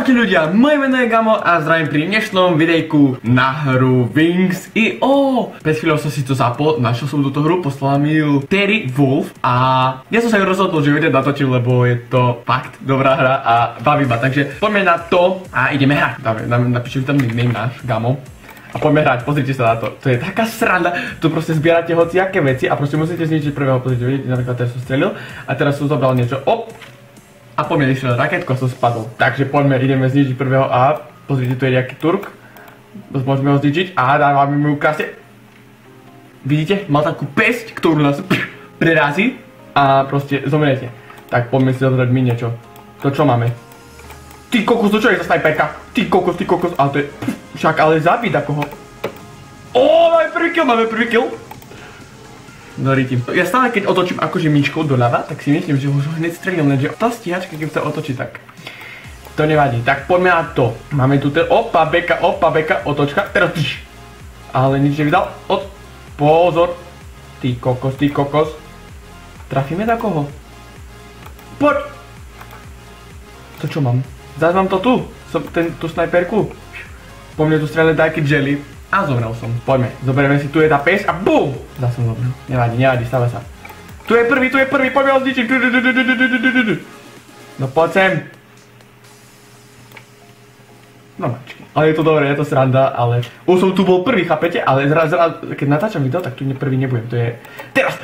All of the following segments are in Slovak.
Čaute ľudia, moje meno je Gamo a zdravím pri dnešnom videjku na hru Wings IO. Pred chvíľou som si to zapol, našiel som túto hru, poslal mi ju Terry Wolf a ja som sa ju rozhodol, že video natočím, lebo je to fakt dobrá hra a baví ma, takže poďme na to a ideme hrať. Napíšem tam nickname náš, Gamo. A poďme hrať, pozrite sa na to, to je taká sranda, tu proste zbierate hociaké veci a proste musíte zničiť prvého, pozrite, vidíte, napríklad teraz som strelil a teraz som zobral niečo, a po mne vyšiel raketku a som spadol. Takže poďme, ideme zničiť prvého a pozrite, tu je nejaký Turk. Môžeme ho zničiť a dávame mu krásne. Vidíte, mal takú pesť, ktorú nás prerazí a proste zomriete. Tak poďme si zobrať my niečo. To čo máme? Ty kokos, to čo je za snajperka? Ty kokos, ale to je... Však ale zabiť akoho. Máme prvý kill. No rytím. Ja stále keď otočím akože myškou doľava, tak si myslím, že už hneď strelím, lenže tá stíhačka, keď sa otočí, tak to nevadí. Tak poďme na to. Máme tu ten opa beka, otočka, teraz tyš. Ale nič nevydal. Pozor. Ty kokos. Trafíme takoho. Poď. To čo mám? Zás mám to tu. Tú snajperku. Po mne tu strelili taký jelly. A zomrel som. Poďme. Zoberieme si, tu je tá pes a BUM! Zas som zomrel. Nevadí, stáva sa. Tu je prvý, poďme ho zničiť. No poď sem. No mačky. Ale je to dobré, je to sranda, ale... Už som tu bol prvý, chápete? Ale zraz, keď natáčam video, tak tu prvý nebudem. To je... Teraz!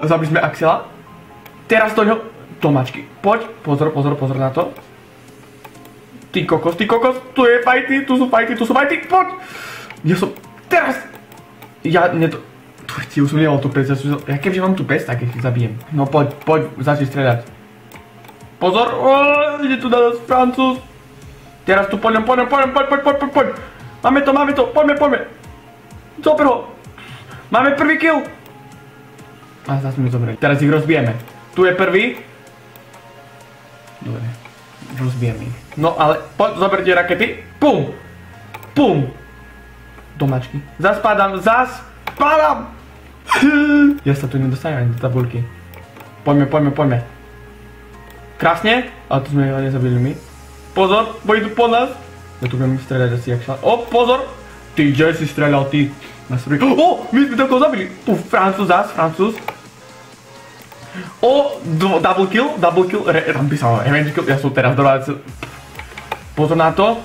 Zabili sme Axela. Teraz to ňo... To mačky. Poď. Pozor na to. Ty kokos. Tu je fajty, tu sú fajty. Poď! Ja som... Teraz! Už som nemal tú pes, ja keďže mám tú pes, tak ich zabijem. No poď, začni streľať. Pozor! Ide tu na nás Francúz. Teraz tu poď. Máme to, poďme. Zober ho. Máme prvý kill. A zase sme zomreli. Teraz ich rozbijeme. Tu je prvý. Dobre. Rozbijeme ich. No ale poď, zoberte rakety. Pum. Domačky. Zaspadám. Ja sa tu nedostanem ani do tabulky. Poďme. Krásne. Ale tu sme ho nezabili my. Pozor, idú po nás. Ja tu budem streľať asi jak šla. Pozor. Ty, kde si streľal, ty? My sme takého zabili. Francúz. Double kill. Tam písal revenge kill. Ja som teraz doľa. Pozor na to.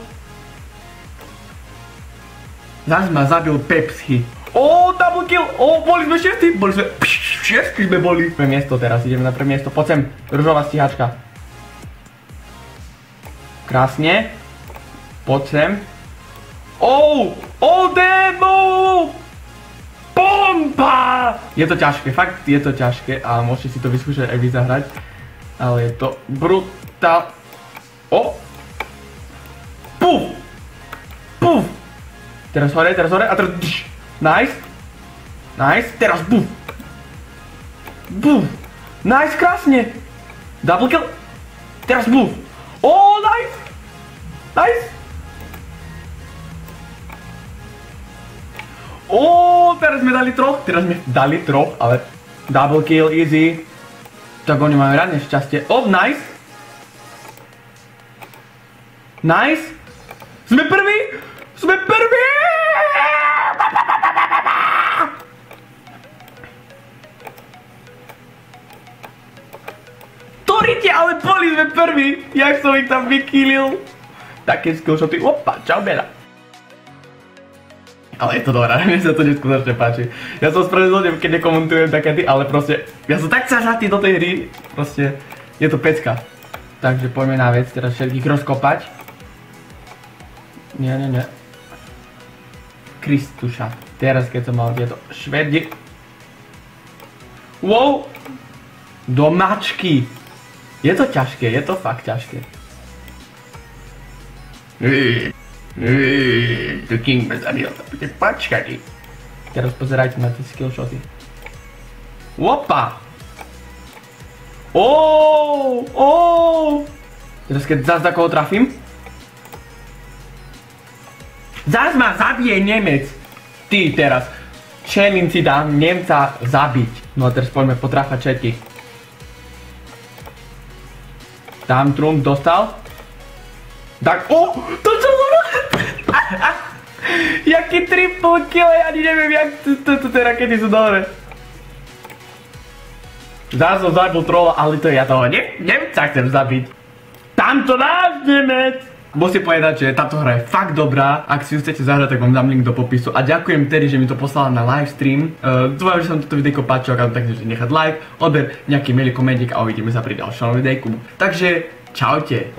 Zás ma zabil Pepsi. Double kill! Boli sme šiesti sme boli. Prvé miesto teraz, ideme na prvé miesto. Poď sem, ružová stíhačka. Krásne. Poď sem. Demo! Bomba! Je to ťažké, fakt je to ťažké a môžete si to vyskúšať aj vy zahrať. Ale je to brutál. Puf! Teraz hore a teraz nice, teraz bum. Nice, krásne. Double kill. Teraz bum. Nice. Teraz sme dali troch, ale double kill, easy. Tak oni majú radne šťastie. Nice. Sme prví. Ale boli sme prví, jak som ich tam vykýlil. Také skillshoty, čau Bela. Ale je to dobré, mne sa to neskutočne páči. Ja som spravedlný, keď nekomentujem také ty, ale proste, ja som tak zažatý do tej hry, proste, je to pecka. Takže poďme na vec, teraz všetkých rozkopať. Nie. Kristuša. Teraz keď som mal tieto švedi. Domačky. Je to ťažké, je to fakt ťažké. To King ma zabil, to bude počkať. Teraz pozerajte na tie skillshoty. Teraz keď zás za koho trafím. Zás ma zabije Nemec. Ty teraz. Čelím si dám Nemca zabiť. No a teraz poďme potrafať všetkých. Tam Trump dostal. Tak, to čo som... Jaký triple kill, ja ani neviem, jak tie rakety sú dobre. Zás som zabil trolla, ale to ja toho Nemca chcem zabiť. Tamto náš Nemec! Musím povedať, že táto hra je fakt dobrá. Ak si ju chcete zahrať, tak vám dám link do popisu. A ďakujem Terry, že mi to poslala na livestream. Dúfam, že sa vám toto videjko páčilo, ak vám tak nechať like, odber, nejaký milý komentík a uvidíme sa pri ďalšom videjku. Takže, čaute.